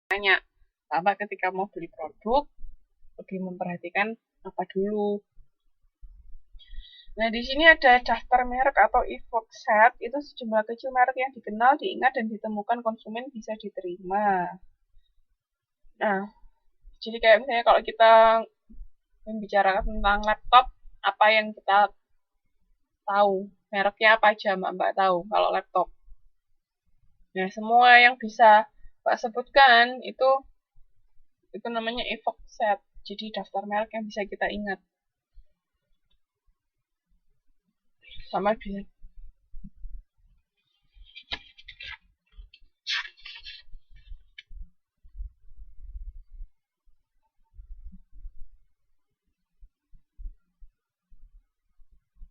tanya. Sama ketika mau beli produk, lebih memperhatikan apa dulu. Nah, di sini ada daftar merek atau e-book set, itu sejumlah kecil merek yang dikenal, diingat, dan ditemukan konsumen bisa diterima. Nah, jadi kayak misalnya kalau kita membicarakan tentang laptop, apa yang kita tahu? Mereknya apa aja Mbak tahu kalau laptop? Nah, semua yang bisa Mbak sebutkan itu namanya e-book set. Jadi daftar merek yang bisa kita ingat. Sama bisa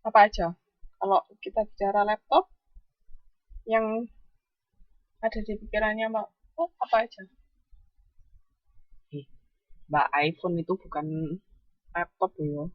apa aja? Kalau kita bicara laptop, yang ada di pikirannya Mbak, oh, apa aja? Mbak, iPhone itu bukan laptop loh.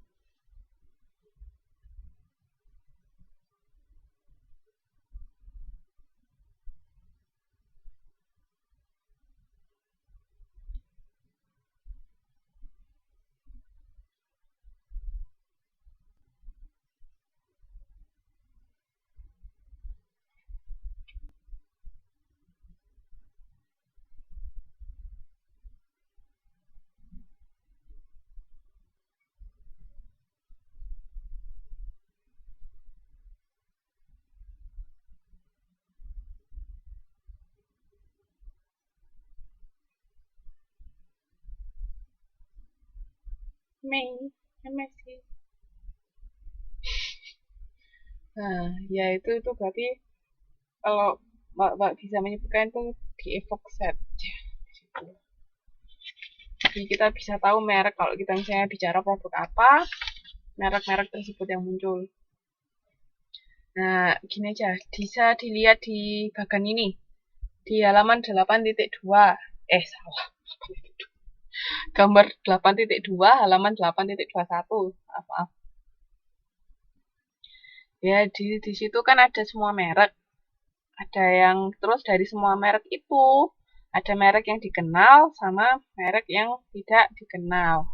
MSI. Nah, ya itu berarti kalau Mbak bisa menyebutkan itu di evoke set. Jadi kita bisa tahu merek kalau kita misalnya bicara produk apa, merek-merek tersebut yang muncul. Nah, gini aja, bisa dilihat di bagian ini. Di halaman 8.2. Salah. Gambar 8.2, halaman 8.21. Maaf, maaf. Ya, di situ kan ada semua merek. Ada yang terus dari semua merek itu ada merek yang dikenal sama merek yang tidak dikenal.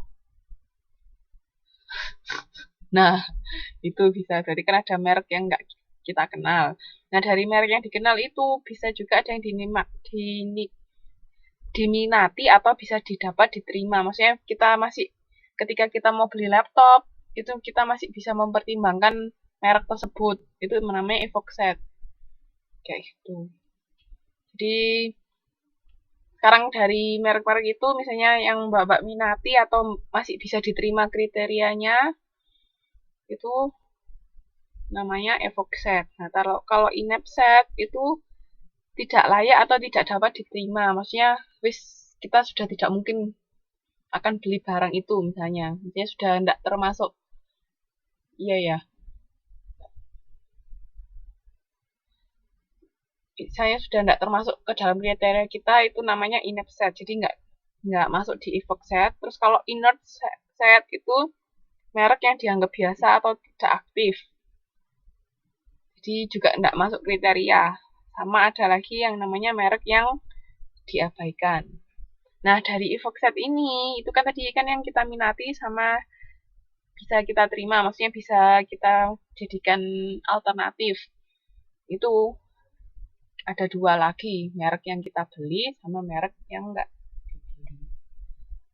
Nah, itu bisa. Berarti kan ada merek yang nggak kita kenal. Nah, dari merek yang dikenal itu bisa juga ada yang diminati atau bisa didapat diterima. Maksudnya kita masih ketika kita mau beli laptop, itu kita masih bisa mempertimbangkan merek tersebut. Itu namanya evoke set. Kayak gitu. Jadi sekarang dari merek-merek itu misalnya yang Mbak minati atau masih bisa diterima kriterianya itu namanya evoke set. Nah, kalau inept set itu tidak layak atau tidak dapat diterima. Maksudnya kita sudah tidak mungkin akan beli barang itu misalnya. Misalnya sudah tidak termasuk. Iya ya. Saya sudah tidak termasuk ke dalam kriteria kita, itu namanya inept set. Jadi nggak masuk di evoke set. Terus kalau inert set itu merek yang dianggap biasa atau tidak aktif. Jadi juga tidak masuk kriteria. Sama ada lagi yang namanya merek yang diabaikan. Nah, dari evoke set ini, itu kan tadi kan yang kita minati sama bisa kita terima, maksudnya bisa kita jadikan alternatif. Itu ada dua lagi, merek yang kita beli sama merek yang enggak dibeli.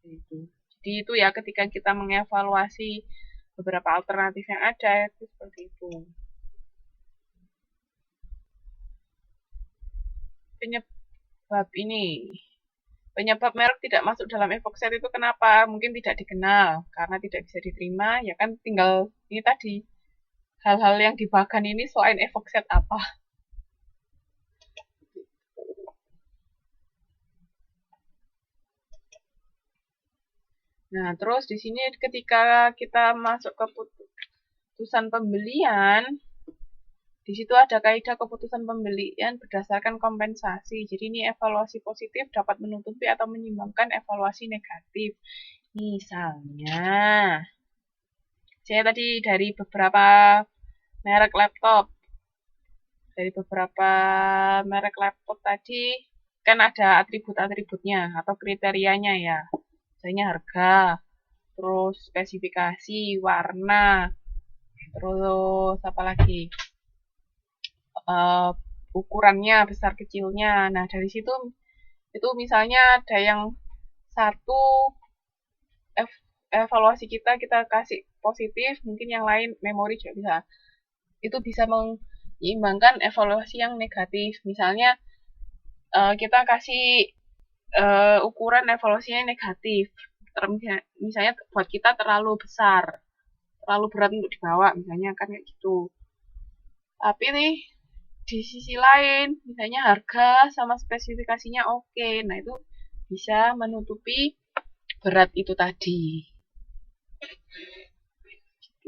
Itu. Jadi itu ya ketika kita mengevaluasi beberapa alternatif yang ada, itu seperti itu. Penyebab ini, penyebab merek tidak masuk dalam evoke set itu kenapa? Mungkin tidak dikenal, karena tidak bisa diterima, ya kan tinggal ini tadi, hal-hal yang dibahkan ini selain evoke set apa. Nah, terus di sini ketika kita masuk ke keputusan pembelian, di situ ada kaidah keputusan pembelian berdasarkan kompensasi. Jadi ini evaluasi positif dapat menutupi atau menyimbangkan evaluasi negatif. Misalnya, saya tadi dari beberapa merek laptop, tadi, kan ada atribut-atributnya atau kriterianya ya. Misalnya harga, terus spesifikasi, warna, terus apa lagi? Uh, ukurannya, besar kecilnya. Nah, dari situ itu misalnya ada yang satu evaluasi kita kasih positif, mungkin yang lain memori juga bisa. Itu bisa menyeimbangkan evaluasi yang negatif. Misalnya kita kasih ukuran evaluasinya negatif. Misalnya buat kita terlalu besar, terlalu berat untuk dibawa, misalnya kan kayak gitu. Tapi nih di sisi lain, misalnya harga sama spesifikasinya oke, nah itu bisa menutupi berat itu tadi.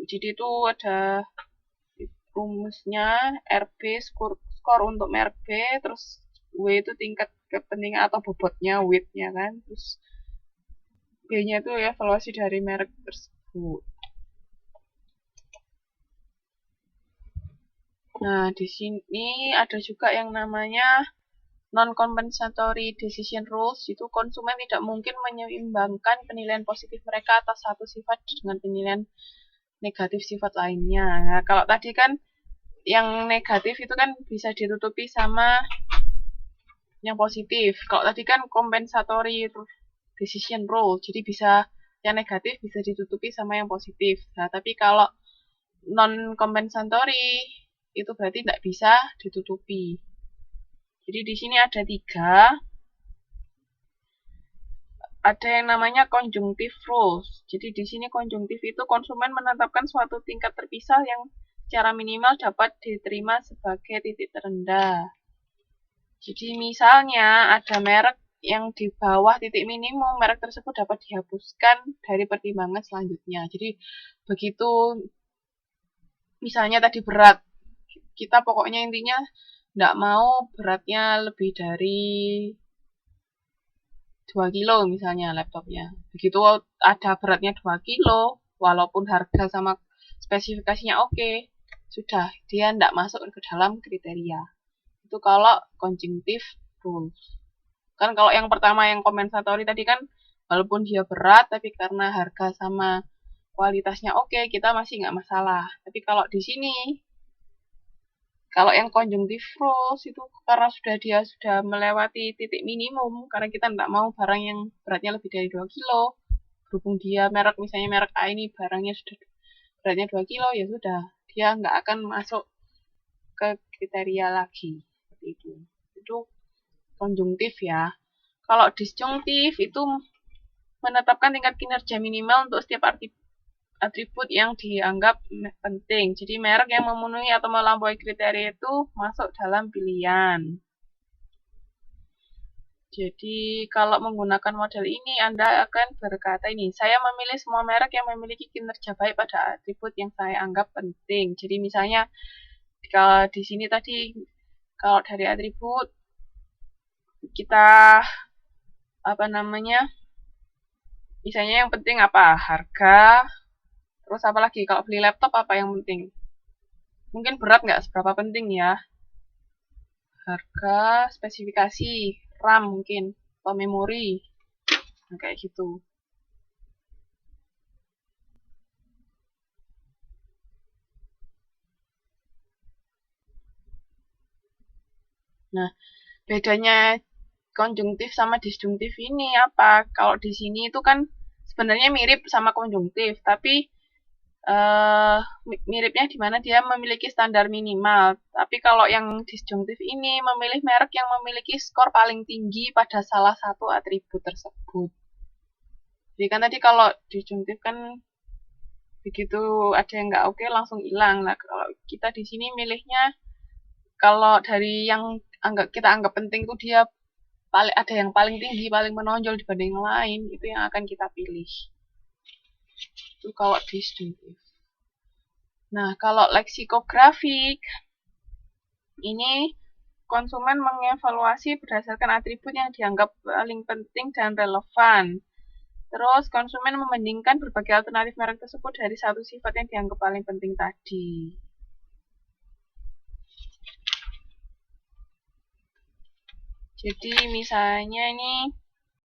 Jadi itu ada rumusnya RB skor untuk merek B, terus W itu tingkat kepentingan atau bobotnya, weight-nya kan, terus B-nya itu evaluasi dari merek tersebut. Nah, di sini ada juga yang namanya non-compensatory decision rules. Itu konsumen tidak mungkin menyeimbangkan penilaian positif mereka atas satu sifat dengan penilaian negatif sifat lainnya. Nah, kalau tadi kan yang negatif itu kan bisa ditutupi sama yang positif. Kalau tadi kan compensatory decision rule, jadi bisa yang negatif bisa ditutupi sama yang positif. Nah, tapi kalau non-compensatory itu berarti tidak bisa ditutupi. Jadi di sini ada 3. Ada yang namanya conjunctive rules. Jadi di sini conjunctive itu konsumen menetapkan suatu tingkat terpisah yang secara minimal dapat diterima sebagai titik terendah. Jadi misalnya ada merek yang di bawah titik minimum, merek tersebut dapat dihapuskan dari pertimbangan selanjutnya. Jadi begitu misalnya tadi berat, kita pokoknya intinya tidak mau beratnya lebih dari 2 kilo misalnya laptopnya. Begitu ada beratnya 2 kilo, walaupun harga sama spesifikasinya oke, sudah dia tidak masuk ke dalam kriteria. Itu kalau conjunctive rules. Kan kalau yang pertama yang compensatory tadi kan walaupun dia berat tapi karena harga sama kualitasnya oke, kita masih nggak masalah. Tapi kalau di sini kalau yang conjunctive rules itu karena dia sudah melewati titik minimum, karena kita tidak mau barang yang beratnya lebih dari 2 kilo, berhubung dia merek, misalnya merek A ini barangnya sudah beratnya 2 kilo, ya sudah, dia nggak akan masuk ke kriteria lagi. Seperti itu. Itu konjungtif ya. Kalau disjunktif itu menetapkan tingkat kinerja minimal untuk setiap atribut yang dianggap penting. Jadi merek yang memenuhi atau melampaui kriteria itu masuk dalam pilihan. Jadi kalau menggunakan model ini Anda akan berkata ini, saya memilih semua merek yang memiliki kinerja baik pada atribut yang saya anggap penting. Jadi misalnya kalau di sini tadi kalau dari atribut kita apa namanya? Misalnya yang penting apa? Harga. Terus apa lagi? Kalau beli laptop apa yang penting? Mungkin berat nggak seberapa penting ya. Harga, spesifikasi, RAM mungkin, atau memori. Nah, kayak gitu. Nah, bedanya konjungtif sama disjunktif ini apa? Kalau di sini itu kan sebenarnya mirip sama konjungtif, tapi miripnya di mana dia memiliki standar minimal. Tapi kalau yang disjunktif ini memilih merek yang memiliki skor paling tinggi pada salah satu atribut tersebut. Jadi kan tadi kalau disjunktif kan begitu ada yang nggak oke langsung hilang. Nah kalau kita di sini milihnya kalau dari yang kita anggap penting itu dia ada yang paling tinggi, paling menonjol dibanding yang lain, itu yang akan kita pilih. Itu kalau disjunktif. Nah, kalau leksikografik, ini konsumen mengevaluasi berdasarkan atribut yang dianggap paling penting dan relevan. Terus konsumen membandingkan berbagai alternatif merek tersebut dari satu sifat yang dianggap paling penting tadi. Jadi misalnya ini